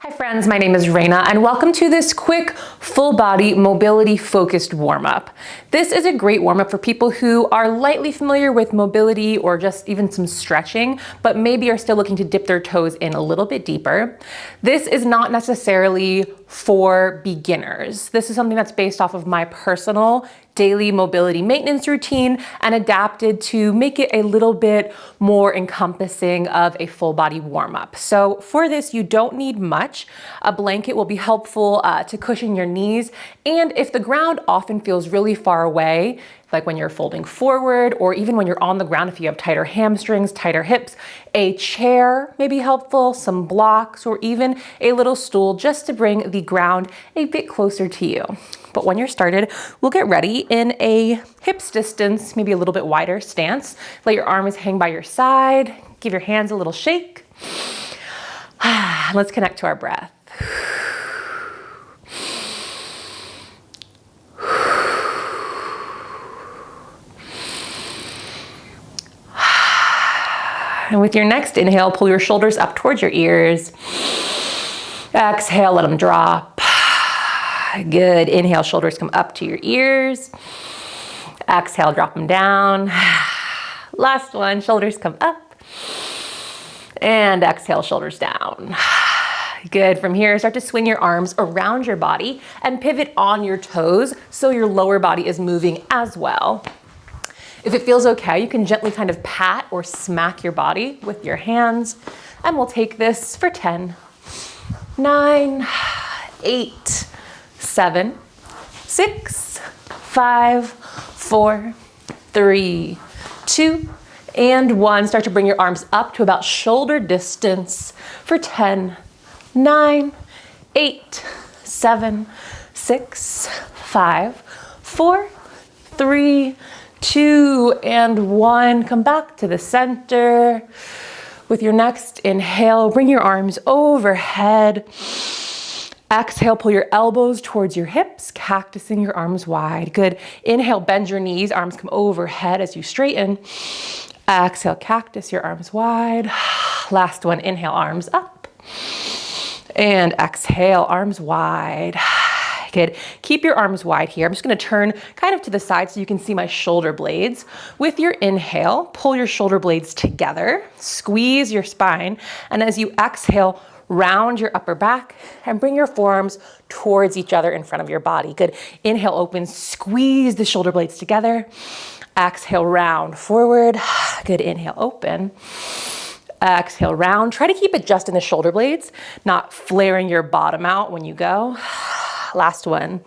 Hi friends, my name is Reyna and welcome to this quick full body mobility focused warm-up. This is a great warm-up for people who are lightly familiar with mobility or just even some stretching, but maybe are still looking to dip their toes in a little bit deeper. This is not necessarily for beginners. This is something that's based off of my personal daily mobility maintenance routine and adapted to make it a little bit more encompassing of a full body warm-up. So for this, you don't need much. A blanket will be helpful to cushion your knees. And if the ground often feels really far away, like when you're folding forward or even when you're on the ground, if you have tighter hamstrings, tighter hips, a chair may be helpful, some blocks, or even a little stool just to bring the ground a bit closer to you. But when you're started, we'll get ready in a hips distance, maybe a little bit wider stance. Let your arms hang by your side. Give your hands a little shake. Let's connect to our breath. And with your next inhale, pull your shoulders up towards your ears. Exhale, let them drop. Good. Inhale, shoulders come up to your ears. Exhale, drop them down. Last one, shoulders come up. And exhale, shoulders down. Good. From here, start to swing your arms around your body and pivot on your toes so your lower body is moving as well. If it feels okay, you can gently kind of pat or smack your body with your hands. And we'll take this for 10, 9, 8, 7, 6, 5, 4, 3, 2, and 1. Start to bring your arms up to about shoulder distance for 10, 9, 8, 7, 6, 5, 4, 3, 2, and 1. Come back to the center. With your next inhale, bring your arms overhead. Exhale, pull your elbows towards your hips, cactusing your arms wide. Good. Inhale, bend your knees, arms come overhead as you straighten. Exhale, cactus your arms wide. Last one, inhale, arms up. And exhale, arms wide. Good. Keep your arms wide here. I'm just going to turn kind of to the side so you can see my shoulder blades. With your inhale, pull your shoulder blades together, squeeze your spine, and as you exhale, round your upper back and bring your forearms towards each other in front of your body. Good. Inhale, open, squeeze the shoulder blades together. Exhale, round forward. Good. Inhale, open. Exhale, round. Try to keep it just in the shoulder blades, not flaring your bottom out when you go. Last one.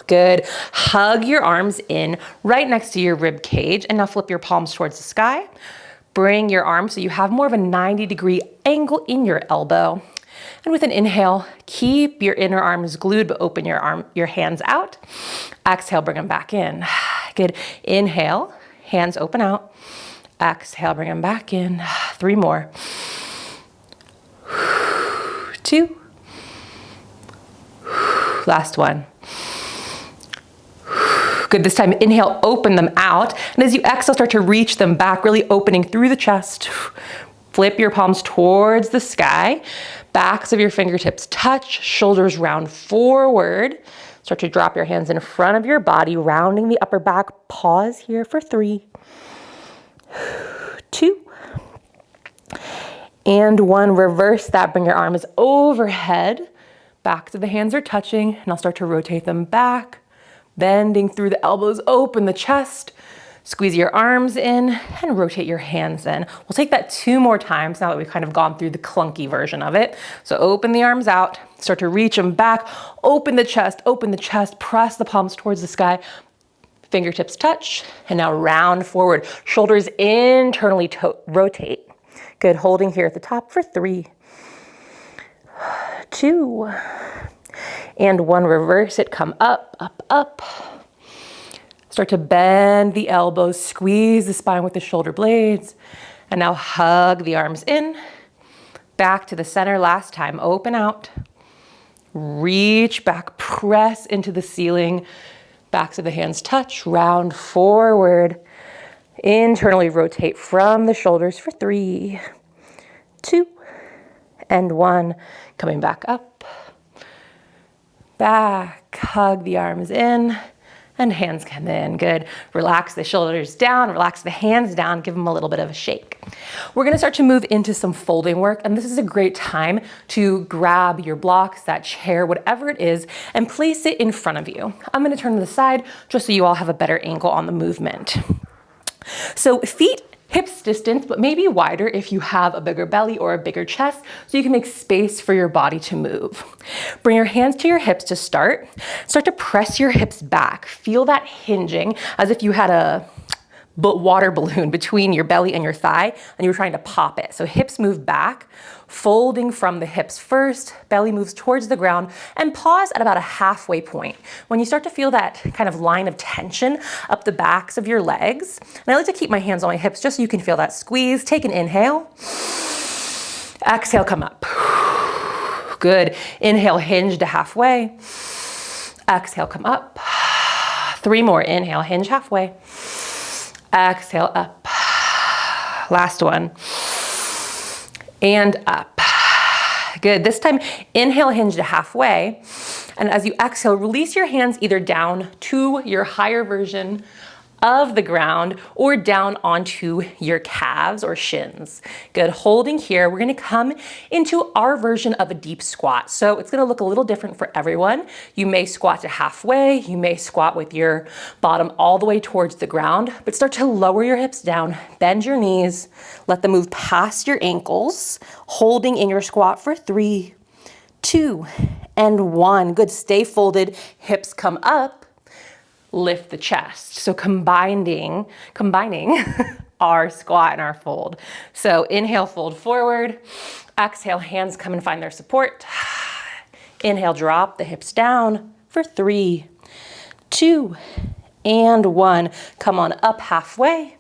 Good. Hug your arms in right next to your rib cage and now flip your palms towards the sky. Bring your arms so you have more of a 90-degree angle in your elbow. And with an inhale, keep your inner arms glued, but open your hands out. Exhale, bring them back in. Good. Inhale, hands open out. Exhale, bring them back in. 3 more. 2. Last one. Good. This time, inhale, open them out. And as you exhale, start to reach them back, really opening through the chest. Flip your palms towards the sky. Backs of your fingertips touch, shoulders round forward. Start to drop your hands in front of your body, rounding the upper back. Pause here for 3, 2, and 1. Reverse that. Bring your arms overhead. Backs of the hands are touching, and I'll start to rotate them back, bending through the elbows, open the chest, squeeze your arms in, and rotate your hands in. We'll take that 2 more times now that we've kind of gone through the clunky version of it. So open the arms out, start to reach them back, open the chest, press the palms towards the sky, fingertips touch, and now round forward. Shoulders internally rotate. Good. Holding here at the top for 3, 2, and 1. Reverse it. Come up, up, up. Start to bend the elbows, squeeze the spine with the shoulder blades, and now hug the arms in. Back to the center. Last time. Open out. Reach back, press into the ceiling. Backs of the hands touch, round forward. Internally rotate from the shoulders for 3, 2, and 1. Coming back up, back, hug the arms in, and hands come in. Good. Relax the shoulders down, relax the hands down, give them a little bit of a shake. We're gonna start to move into some folding work, and this is a great time to grab your blocks, that chair, whatever it is, and place it in front of you. I'm gonna turn to the side just so you all have a better angle on the movement. So feet hips distance, but maybe wider if you have a bigger belly or a bigger chest, so you can make space for your body to move. Bring your hands to your hips to start. Start to press your hips back. Feel that hinging as if you had a water balloon between your belly and your thigh and you were trying to pop it. So hips move back, folding from the hips first, belly moves towards the ground, and pause at about a halfway point. When you start to feel that kind of line of tension up the backs of your legs, and I like to keep my hands on my hips just so you can feel that squeeze. Take an inhale. Exhale, come up. Good. Inhale, hinge to halfway. Exhale, come up. 3 more. Inhale, hinge halfway. Exhale, up. Last one. And up. Good. This time, inhale, hinge to halfway. And as you exhale, release your hands either down to your higher version of the ground or down onto your calves or shins. Good. Holding here, we're going to come into our version of a deep squat. So it's going to look a little different for everyone. You may squat to halfway. You may squat with your bottom all the way towards the ground, but start to lower your hips down, bend your knees, let them move past your ankles, holding in your squat for 3, 2, and 1. Good. Stay folded. Hips come up. Lift the chest. So combining our squat and our fold. So inhale, fold forward. Exhale, hands come and find their support. Inhale, drop the hips down for 3, 2, and 1. Come on up halfway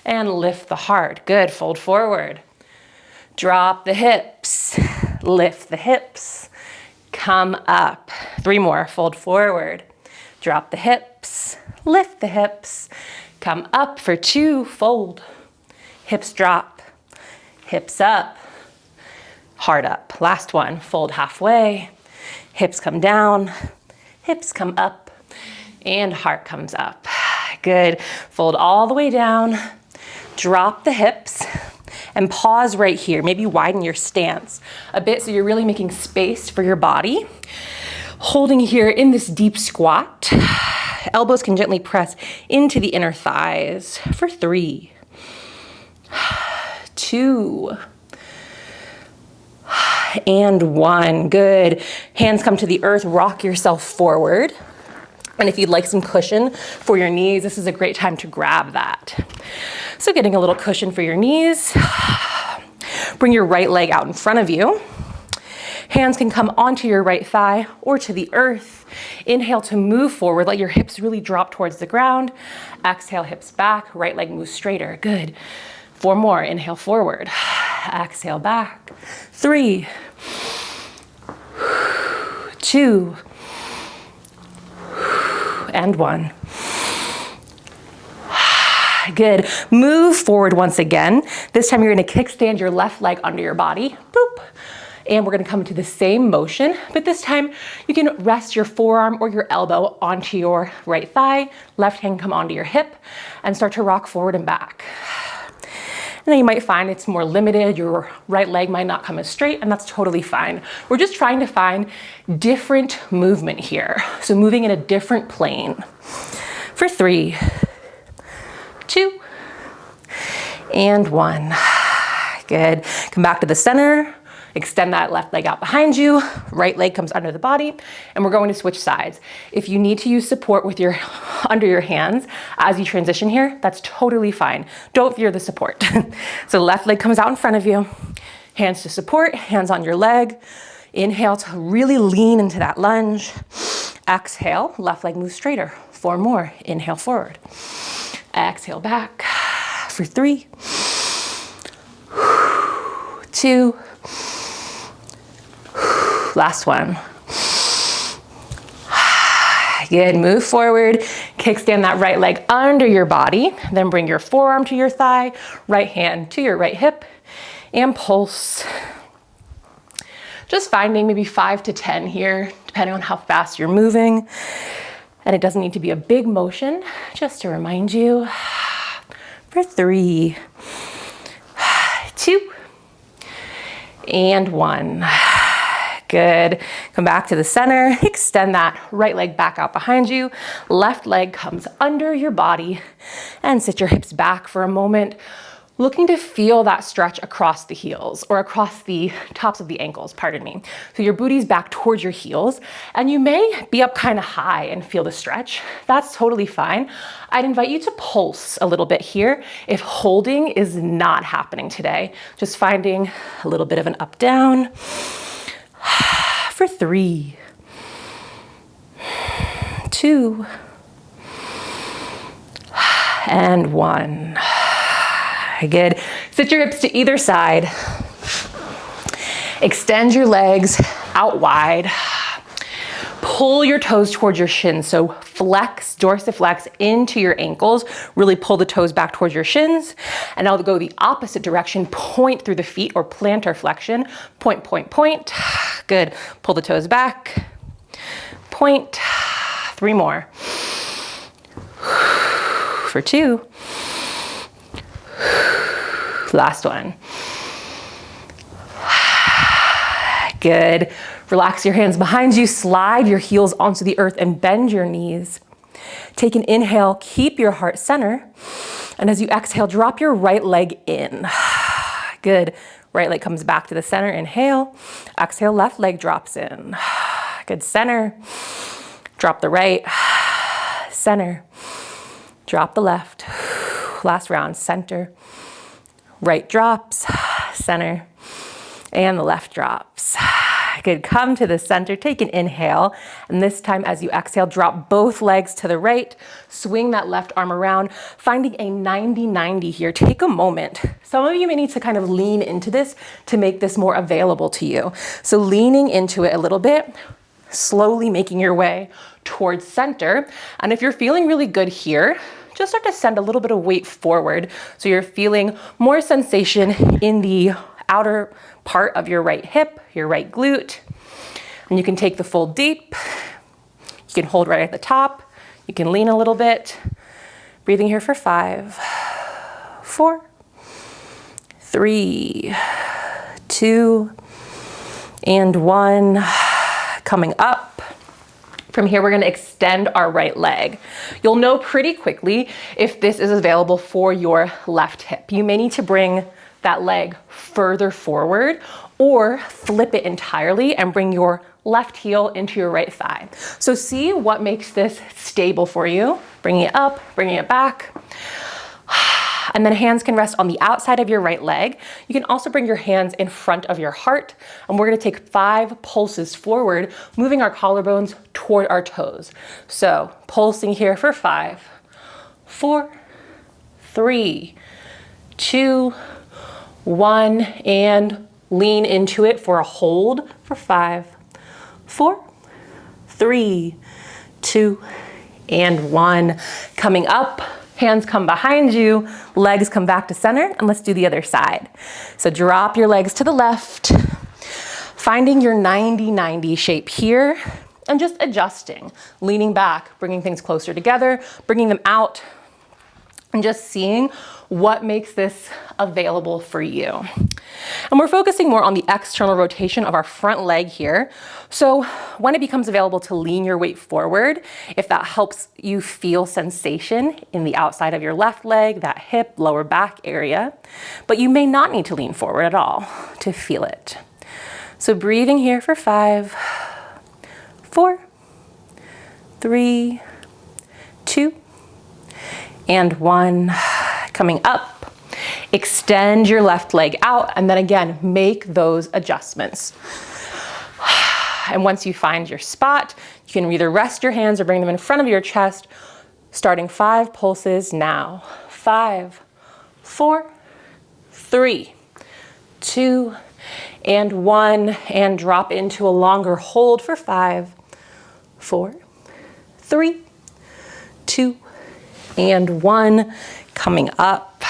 and lift the heart. Good. Fold forward. Drop the hips. Lift the hips. Come up. 3 more. Fold forward. Drop the hips, lift the hips, come up for 2, fold, hips drop, hips up, heart up. Last one, fold halfway, hips come down, hips come up, and heart comes up. Good. Fold all the way down, drop the hips, and pause right here. Maybe widen your stance a bit so you're really making space for your body. Holding here in this deep squat. Elbows can gently press into the inner thighs for 3, 2, and 1. Good. Hands come to the earth, rock yourself forward. And if you'd like some cushion for your knees, this is a great time to grab that. So getting a little cushion for your knees. Bring your right leg out in front of you. Hands can come onto your right thigh or to the earth. Inhale to move forward. Let your hips really drop towards the ground. Exhale, hips back. Right leg moves straighter. Good. 4 more. Inhale forward. Exhale back. 3, 2, and 1. Good. Move forward once again. This time you're going to kickstand your left leg under your body. Boop. And we're going to come into the same motion, but this time you can rest your forearm or your elbow onto your right thigh, left hand come onto your hip, and start to rock forward and back. And then you might find it's more limited, your right leg might not come as straight, and that's totally fine. We're just trying to find different movement here. So moving in a different plane. For 3, 2, and 1. Good. Come back to the center. Extend that left leg out behind you, right leg comes under the body, and we're going to switch sides. If you need to use support with your under your hands as you transition here, that's totally fine. Don't fear the support. So left leg comes out in front of you, hands to support, hands on your leg. Inhale to really lean into that lunge. Exhale, left leg moves straighter. 4 more. Inhale forward. Exhale back for 3, 2, last one. Good. Move forward. Kickstand that right leg under your body. Then bring your forearm to your thigh, right hand to your right hip, and pulse. just finding maybe 5 to 10 here, depending on how fast you're moving. And it doesn't need to be a big motion, just to remind you. For 3, 2, and 1. Good. Come back to the center. Extend that right leg back out behind you. Left leg comes under your body and sit your hips back for a moment, looking to feel that stretch across the heels or across the tops of the ankles, pardon me. So your booty's back towards your heels and you may be up kind of high and feel the stretch. That's totally fine. I'd invite you to pulse a little bit here if holding is not happening today. Just finding a little bit of an up down. For 3, 2, and 1. Good. Sit your hips to either side. Extend your legs out wide. Pull your toes towards your shins. So flex, dorsiflex into your ankles. Really pull the toes back towards your shins. And now go the opposite direction. Point through the feet or plantar flexion. Point, point, point. Good. Pull the toes back. Point. 3 more. For 2. Last one. Good. Relax your hands behind you, slide your heels onto the earth and bend your knees. Take an inhale, keep your heart center. And as you exhale, drop your right leg in. Good. Right leg comes back to the center, inhale. Exhale, left leg drops in. Good, center. Drop the right, center. Drop the left. Last round, center. Right drops, center. And the left drops. Good, come to the center, take an inhale, and this time as you exhale, drop both legs to the right, swing that left arm around, finding a 90-90 here. Take a moment. Some of you may need to kind of lean into this to make this more available to you. So leaning into it a little bit, slowly making your way towards center. And if you're feeling really good here, just start to send a little bit of weight forward. So you're feeling more sensation in the outer part of your right hip, your right glute. And you can take the full deep. You can hold right at the top. You can lean a little bit. Breathing here for 5, 4, 3, 2, and 1. Coming up. From here, we're going to extend our right leg. You'll know pretty quickly if this is available for your left hip. You may need to bring that leg further forward or flip it entirely and bring your left heel into your right thigh. So see what makes this stable for you. Bringing it up, bringing it back. And then hands can rest on the outside of your right leg. You can also bring your hands in front of your heart. And we're gonna take 5 pulses forward, moving our collarbones toward our toes. So pulsing here for 5, 4, 3, 2, 1, and lean into it for a hold for 5, 4, 3, 2, and 1. Coming up, hands come behind you, legs come back to center, and let's do the other side. So drop your legs to the left, finding your 90-90 shape here, and just adjusting, leaning back, bringing things closer together, bringing them out, and just seeing what makes this available for you. And we're focusing more on the external rotation of our front leg here. So when it becomes available to lean your weight forward, if that helps you feel sensation in the outside of your left leg, that hip, lower back area, but you may not need to lean forward at all to feel it. So breathing here for 5, 4, 3, 2, and 1. Coming up, extend your left leg out, and then again, make those adjustments. And once you find your spot, you can either rest your hands or bring them in front of your chest, starting 5 pulses now. 5, 4, 3, 2, and 1, and drop into a longer hold for 5, 4, 3, 2, and 1. Coming up,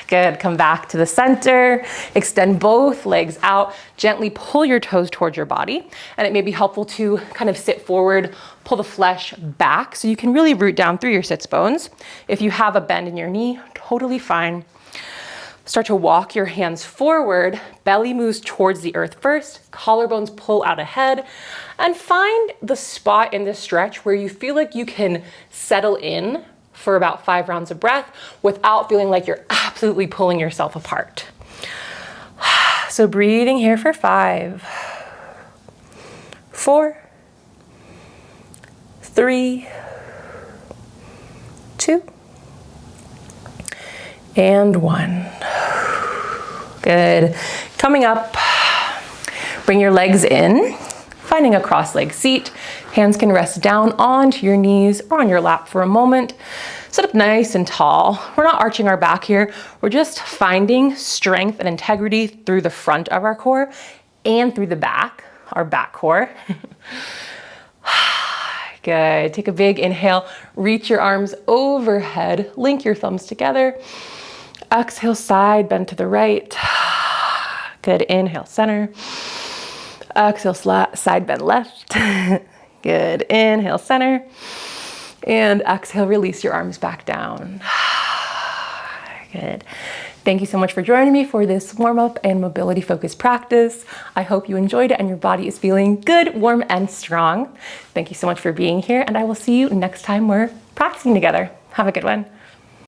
Good, come back to the center, extend both legs out, gently pull your toes towards your body, and it may be helpful to kind of sit forward, pull the flesh back so you can really root down through your sits bones. If you have a bend in your knee, totally fine. Start to walk your hands forward, belly moves towards the earth first, collarbones pull out ahead, and find the spot in this stretch where you feel like you can settle in for about 5 rounds of breath without feeling like you're absolutely pulling yourself apart. So breathing here for 5, 4, 3, 2, and 1. Good. Coming up, bring your legs in, finding a cross-legged seat. Hands can rest down onto your knees or on your lap for a moment. Sit up nice and tall. We're not arching our back here. We're just finding strength and integrity through the front of our core and through the back, our back core. Good. Take a big inhale. Reach your arms overhead. Link your thumbs together. Exhale, side bend to the right. Good. Inhale, center. Exhale, side bend left. Good. Inhale, center. And exhale, release your arms back down. Good. Thank you so much for joining me for this warm-up and mobility-focused practice. I hope you enjoyed it and your body is feeling good, warm, and strong. Thank you so much for being here, and I will see you next time we're practicing together. Have a good one.